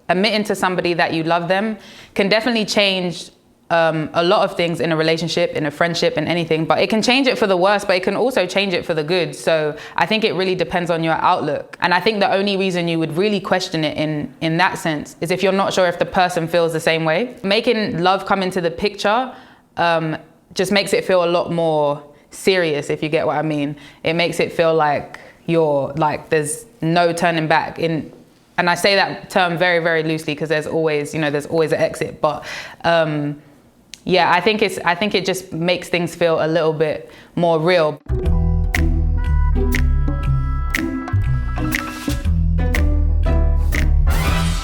admitting to somebody that you love them can definitely change a lot of things in a relationship, in a friendship, in anything, but it can change it for the worse, but it can also change it for the good. So I think it really depends on your outlook. And I think the only reason you would really question it in that sense is if you're not sure if the person feels the same way. Making love come into the picture just makes it feel a lot more serious, if you get what I mean. It makes it feel like there's no turning back in. And I say that term very, very loosely because there's always an exit. But yeah, I think it just makes things feel a little bit more real.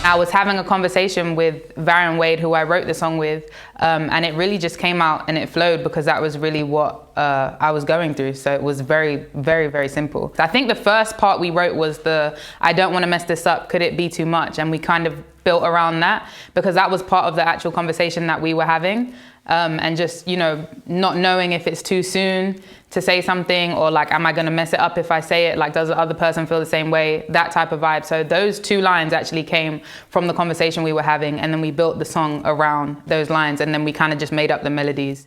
I was having a conversation with Varren Wade, who I wrote the song with, and it really just came out and it flowed because that was really what I was going through. So it was very, very, very simple. I think the first part we wrote was I don't want to mess this up, could it be too much? And we kind of built around that because that was part of the actual conversation that we were having. And just, not knowing if it's too soon to say something or like, am I going to mess it up if I say it? Like, does the other person feel the same way? That type of vibe. So those two lines actually came from the conversation we were having, and then we built the song around those lines, and then we kind of just made up the melodies.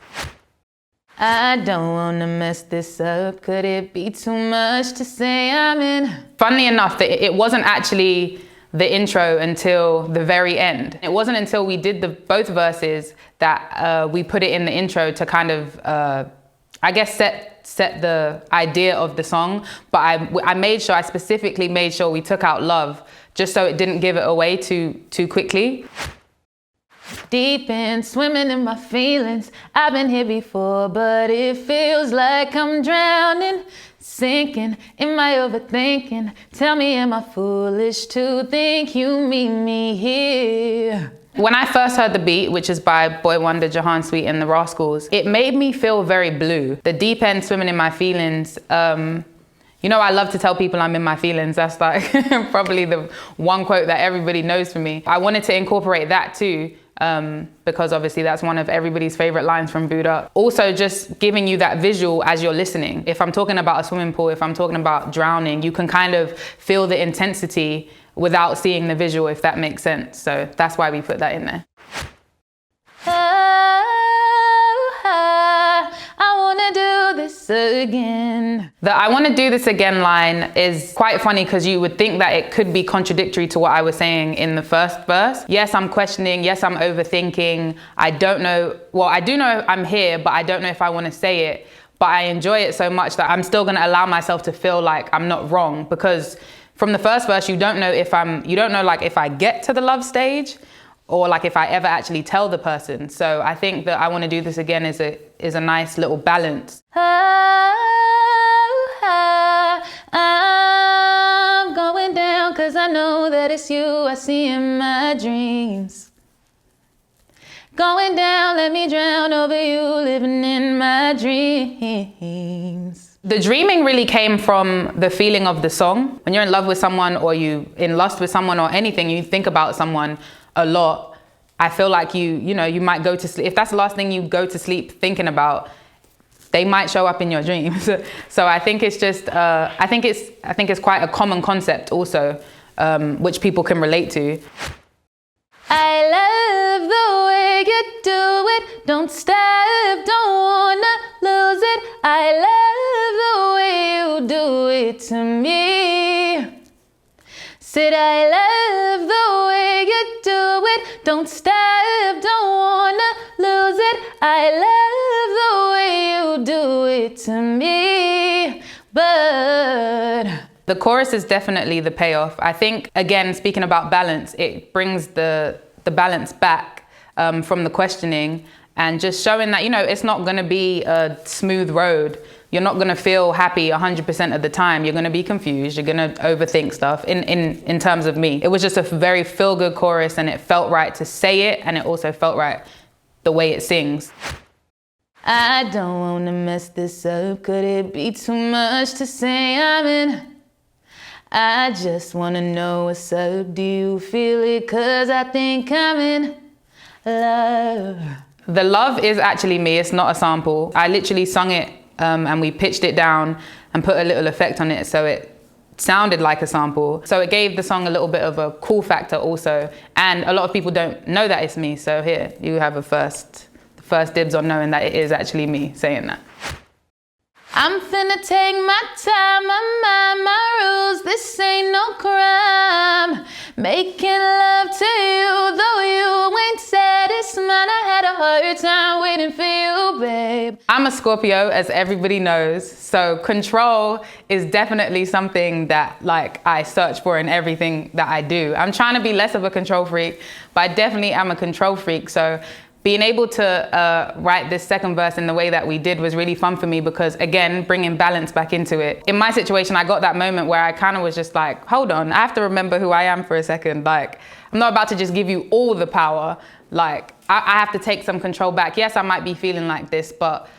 I don't want to mess this up. Could it be too much to say I'm in? Funnily enough, it wasn't actually the intro until the very end. It wasn't until we did both verses that we put it in the intro to kind of, I guess, set the idea of the song. But I specifically made sure we took out love, just so it didn't give it away too quickly. Deep in, swimming in my feelings. I've been here before, but it feels like I'm drowning. Sinking in my overthinking. Tell me, am I foolish to think you meet me here? When I first heard the beat, which is by Boy Wonder, Jahan Sweet and the Rascals, it made me feel very blue. The deep end, swimming in my feelings. I love to tell people I'm in my feelings. That's like probably the one quote that everybody knows from me. I wanted to incorporate that too. Because obviously that's one of everybody's favorite lines from Boo'd Up. Also just giving you that visual as you're listening. If I'm talking about a swimming pool, if I'm talking about drowning, you can kind of feel the intensity without seeing the visual, if that makes sense. So that's why we put that in there. I wanna do this again. The I wanna do this again line is quite funny because you would think that it could be contradictory to what I was saying in the first verse. Yes, I'm questioning. Yes, I'm overthinking. I don't know. Well, I do know I'm here, but I don't know if I wanna say it. But I enjoy it so much that I'm still gonna allow myself to feel like I'm not wrong, because from the first verse, you don't know if I get to the love stage or like if I ever actually tell the person. So I think that I want to do this again is a nice little balance. I'm going down 'cause I know that it's you I see in my dreams. Going down, let me drown over you, living in my dreams. The dreaming really came from the feeling of the song. When you're in love with someone or you in lust with someone or anything, you think about someone a lot. I feel like you might go to sleep. If that's the last thing you go to sleep thinking about, they might show up in your dreams. So I think it's just, I think it's quite a common concept also, which people can relate to. I love the way you do it. Don't stop, don't wanna lose it. I love the way you do it to me. Said I love the way you do it. Don't stop, don't wanna lose it. I love the way you do it to me. But the chorus is definitely the payoff. I think, again, speaking about balance, it brings the balance back from the questioning and just showing that, it's not gonna be a smooth road. You're not gonna feel happy 100% of the time. You're gonna be confused. You're gonna overthink stuff in terms of me. It was just a very feel-good chorus, and it felt right to say it, and it also felt right the way it sings. I don't wanna mess this up. Could it be too much to say I'm in? I just wanna know what's up. Do you feel it? 'Cause I think I'm in love. The love is actually me. It's not a sample. I literally sung it and we pitched it down and put a little effect on it so sounded like a sample. So it gave the song a little bit of a cool factor also. And a lot of people don't know that it's me. So here, you have the first dibs on knowing that it is actually me saying that. I'm finna take my time, my rules, this ain't no crime. Making love to you, though you ain't satisfied. I had a hard time waiting for you, babe. I'm a Scorpio, as everybody knows, so control is definitely something that like I search for in everything that I do. I'm trying to be less of a control freak, but I definitely am a control freak. So being able to write this second verse in the way that we did was really fun for me because, again, bringing balance back into it. In my situation, I got that moment where I kind of was just like, hold on, I have to remember who I am for a second. Like, I'm not about to just give you all the power. Like, I have to take some control back. Yes, I might be feeling like this, but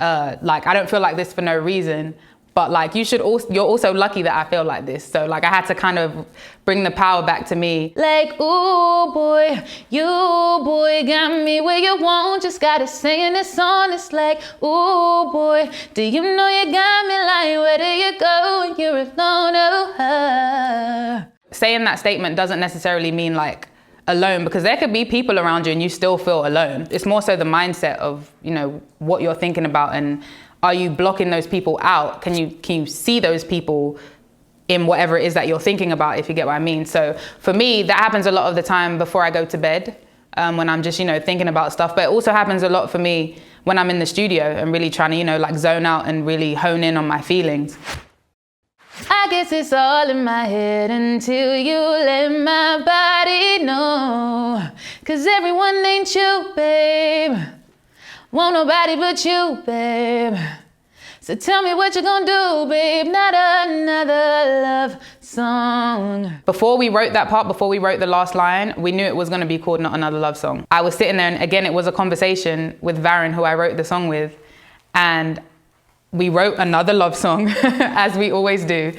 like, I don't feel like this for no reason. But like, you're also lucky that I feel like this. So like, I had to kind of bring the power back to me. Like, ooh boy, you boy got me where you want. Just gotta sing this song. It's like, ooh boy, do you know you got me like, where do you go when you're alone? Oh, saying that statement doesn't necessarily mean like alone, because there could be people around you and you still feel alone. It's more so the mindset of, you know, what you're thinking about, and are you blocking those people out? Can you see those people in whatever it is that you're thinking about, if you get what I mean? So for me, that happens a lot of the time before I go to bed, when I'm just, you know, thinking about stuff. But it also happens a lot for me when I'm in the studio and really trying to, you know, like zone out and really hone in on my feelings. I guess it's all in my head until you let my body know. 'Cause everyone ain't you, babe. Won't nobody but you, babe. So tell me what you gonna do, babe. Not another love song. Before we wrote that part, before we wrote the last line, we knew it was gonna be called Not Another Love Song. I was sitting there, and again, it was a conversation with Varren, who I wrote the song with, and we wrote another love song, as we always do.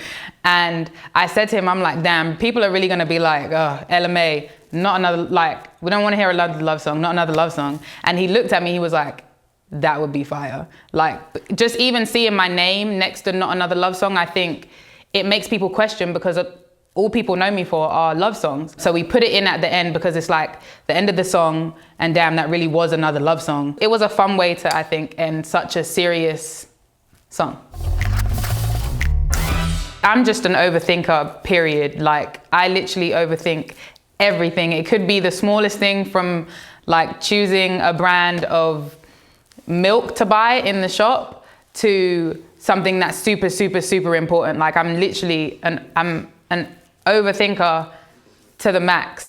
And I said to him, I'm like, damn, people are really gonna be like, oh, Ella Mai, not another, like, we don't wanna hear another love song, not another love song. And he looked at me, he was like, that would be fire. Like, just even seeing my name next to Not Another Love Song, I think it makes people question, because all people know me for are love songs. So we put it in at the end because it's like the end of the song, and damn, that really was another love song. It was a fun way to, I think, end such a serious song. I'm just an overthinker, period. Like, I literally overthink everything. It could be the smallest thing, from like choosing a brand of milk to buy in the shop to something that's super, super, super important. Like, I'm literally I'm an overthinker to the max.